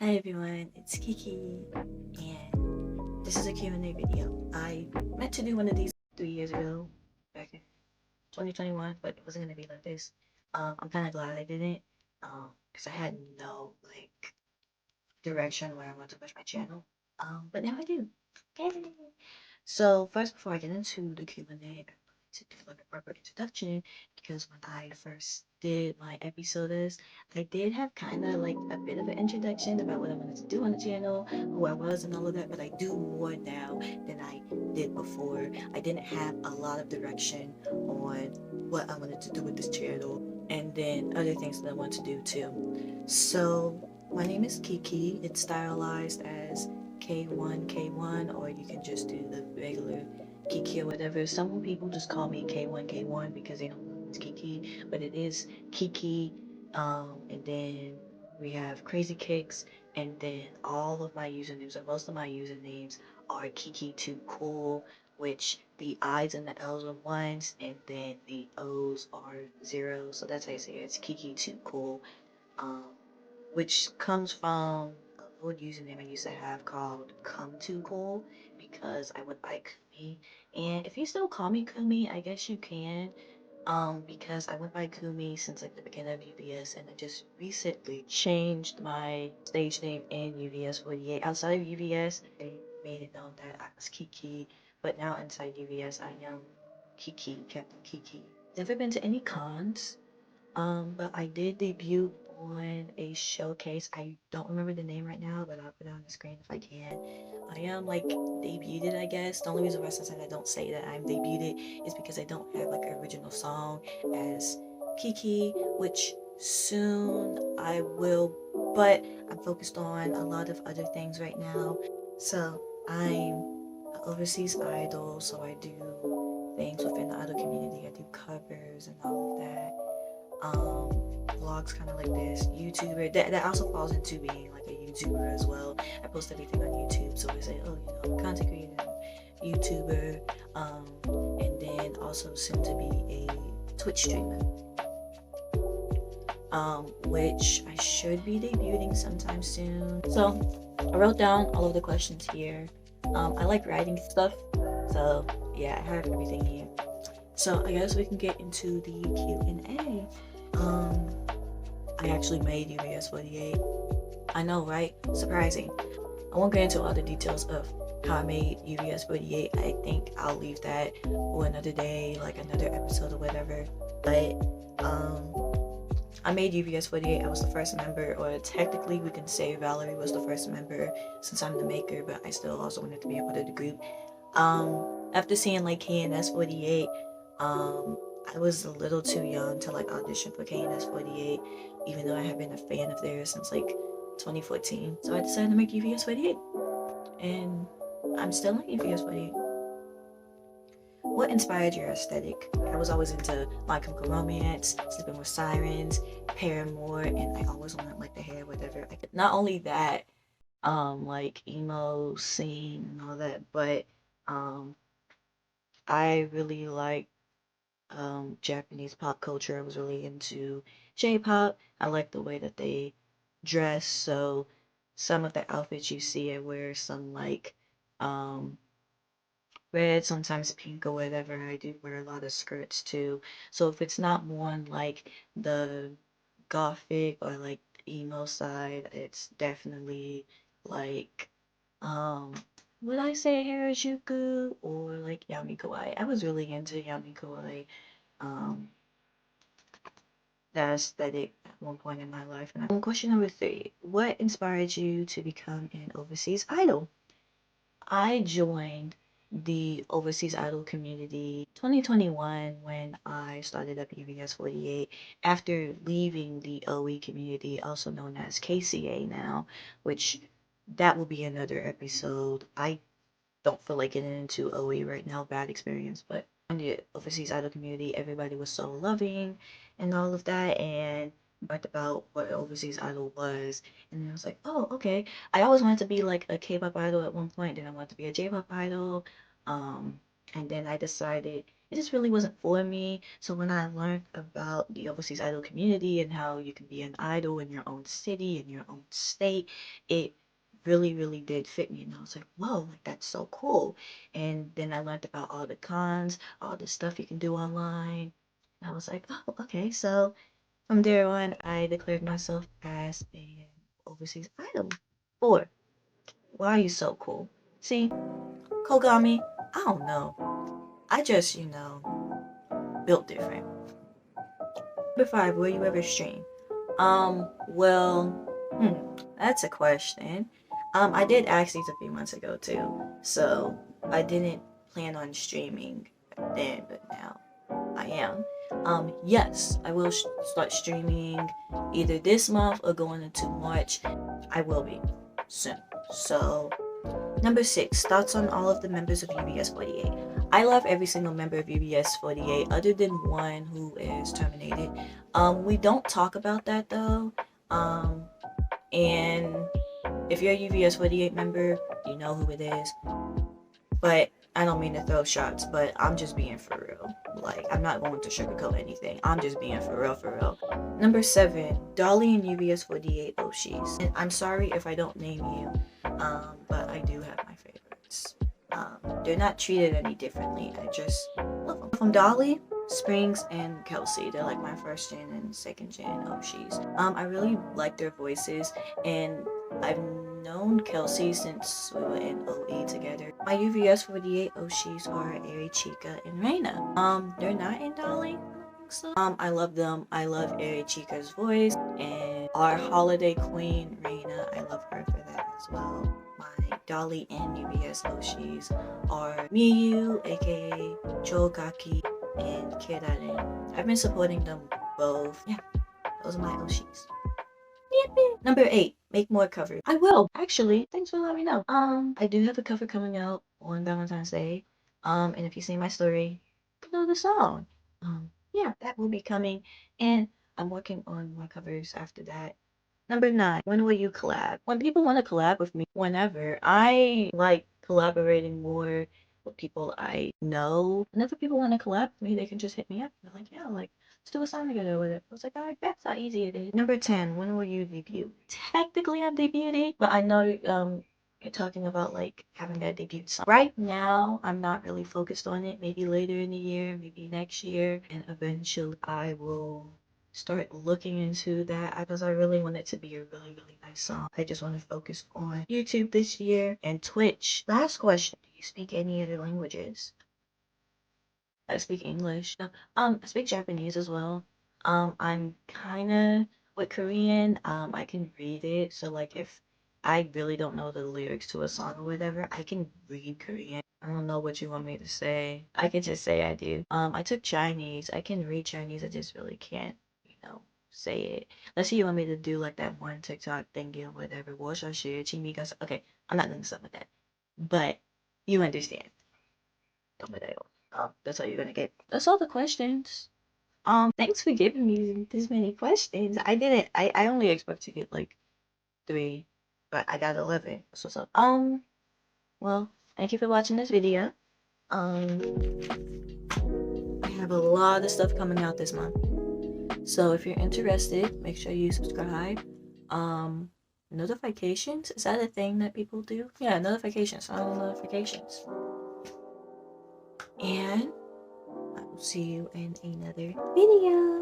Hi everyone, it's Kiki, and this is a Q&A video. I meant to do one of these 3 years ago, back in 2021, but it wasn't going to be like this. I'm kind of glad I didn't, because I had no, direction where I want to push my channel. But now I do. Yay! So first, before I get into the Q&A, I wanted to do like a proper introduction because when I first did my episodes, I did have kind of like a bit of an introduction about what I wanted to do on the channel, who I was, and all of that. But I do more now than I did before. I didn't have a lot of direction on what I wanted to do with this channel, and then other things that I want to do too. So my name is Kiki. It's stylized as K1K1, or you can just do the regular Kiki or whatever. Some people just call me K1K1 because they don't know it's Kiki, but it is Kiki. And then we have Crazy Kicks, and then all of my usernames, or most of my usernames, are Kiki Too Cool, which the I's and the L's are ones, and then the O's are zeros. So that's how you say it. It's Kiki Too Cool. Um, which comes from an old username I used to have called Come Too Cool because I would like Kumi. And if you still call me Kumi, I guess you can. Because I went by Kumi since like the beginning of UVS, and I just recently changed my stage name in UVS 48. Outside of UVS, they made it known that I was Kiki, but now inside UVS, I am Kiki, Captain Kiki. Never been to any cons, but I did debut on a showcase. I don't remember the name right now, but I'll put it on the screen if I can. I am like debuted, I guess. The only reason why sometimes I don't say that I'm debuted is because I don't have like an original song as Kiki, which soon I will, but I'm focused on a lot of other things right now. So I'm an overseas idol, so I do things within the idol community. I do covers and all of that. Vlogs kind of like this, YouTuber, that also falls into being like a YouTuber as well. I post everything on YouTube, so we say, oh, content creator, YouTuber, and then also soon to be a Twitch streamer, which I should be debuting sometime soon. So I wrote down all of the questions here. I like writing stuff, so yeah, I have everything here. So I guess we can get into the Q&A. I actually made UVS 48. I know, right? Surprising. I won't get into all the details of how I made UVS 48. I think I'll leave that for another day, like another episode or whatever. But I made UVS 48. I was the first member, or technically we can say Valerie was the first member since I'm the maker, but I still also wanted to be a part of the group. After seeing like KNS 48, I was a little too young to like audition for KNS 48, even though I have been a fan of theirs since like 2014. So I decided to make UVS 48, and I'm still in UVS 48. What inspired your aesthetic? I was always into My Chemical Romance, Sleeping with Sirens, Paramore, and I always wanted like the hair, whatever. Not only that, like emo scene and all that, but I really like Japanese pop culture. I was really into J-pop. I like the way that they dress. So some of the outfits you see, I wear some like red, sometimes pink or whatever. I do wear a lot of skirts too. So if it's not more on like the gothic or like emo side, it's definitely like would I say Harajuku or like Yami Kawaii? I was really into Yami Kawaii. Um, the aesthetic at one point in my life. And question number 3: what inspired you to become an overseas idol? I joined the overseas idol community 2021 when I started up UVS 48 after leaving the OE community, also known as KCA now, which that will be another episode. I don't feel like getting into OE right now, bad experience, but in the overseas idol community, everybody was so loving and all of that, and talked about what overseas idol was, and I was like, oh, okay. I always wanted to be like a K-pop idol at one point, then I wanted to be a J-pop idol, and then I decided it just really wasn't for me. So when I learned about the overseas idol community and how you can be an idol in your own city, in your own state, it really, really did fit me. And I was like, whoa, like that's so cool. And then I learned about all the cons, all the stuff you can do online. And I was like, oh, okay. So from there on, I declared myself as an overseas idol. 4. Why are you so cool? See, Kogami, I don't know. I just, built different. Number 5, will you ever stream? Well, that's a question. I did ask these a few months ago too, so I didn't plan on streaming then, but now I am. Yes, I will start streaming either this month or going into March. I will be soon. So, number 6, thoughts on all of the members of UBS48. I love every single member of UBS48 other than one who is terminated. We don't talk about that though. And if you're a UBS48 member, you know who it is. But I don't mean to throw shots, but I'm just being for real. Like, I'm not going to sugarcoat anything. I'm just being for real, for real. Number 7, Dolly and UBS48 Oshis. And I'm sorry if I don't name you, but I do have my favorites. They're not treated any differently. I just love them. From Dolly, Springs, and Kelsey. They're like my first gen and second gen Oshis. I really like their voices, and I've known Kelsey since we were in OE together. My UVS48 Oshis are ᵈⁱᶜᵒဍ and Reina. They're not in Dolly. I don't think so. I love them. I love ᵈⁱᶜᵒ's voice, and our holiday queen, Reina, I love her for that as well. My Dolly and UVS Oshis are Miyu, aka ᵈⁱᵈ, and ᵈⁱᵈ. I've been supporting them both. Yeah, those are my Oshis. Number 8, make more covers. I will. Actually, thanks for letting me know. I do have a cover coming out on Valentine's Day. And if you see my story, you know the song. Yeah, that will be coming. And I'm working on more covers after that. Number 9, when will you collab? When people want to collab with me, whenever. I like collaborating more with people I know. Whenever people want to collab with me, they can just hit me up. They're like, yeah, like, let's do a song together with it. I was like, all right, that's how easy it is. Number 10, when will you debut? Technically, I'm debuting, but I know you're talking about like having that debut song. Right now, I'm not really focused on it. Maybe later in the year, maybe next year, and eventually I will start looking into that because I really want it to be a really, really nice song. I just want to focus on YouTube this year and Twitch. Last question. Do you speak any other languages? I speak English. No, I speak Japanese as well. I'm kinda with Korean. I can read it. So like if I really don't know the lyrics to a song or whatever, I can read Korean. I don't know what you want me to say. I can just say I do. I took Chinese. I can read Chinese. I just really can't, say it. Let's say you want me to do like that one TikTok thingy or whatever. 我想学亲密感. Okay, I'm not doing stuff like that. But you understand. That's all you're gonna get. That's all the questions. Thanks for giving me this many questions. I only expect to get like 3, but I got 11. So what's up? Well, thank you for watching this video. I have a lot of stuff coming out this month. So if you're interested, make sure you subscribe. Notifications, is that a thing that people do? Yeah, notifications, all notifications. And I will see you in another video.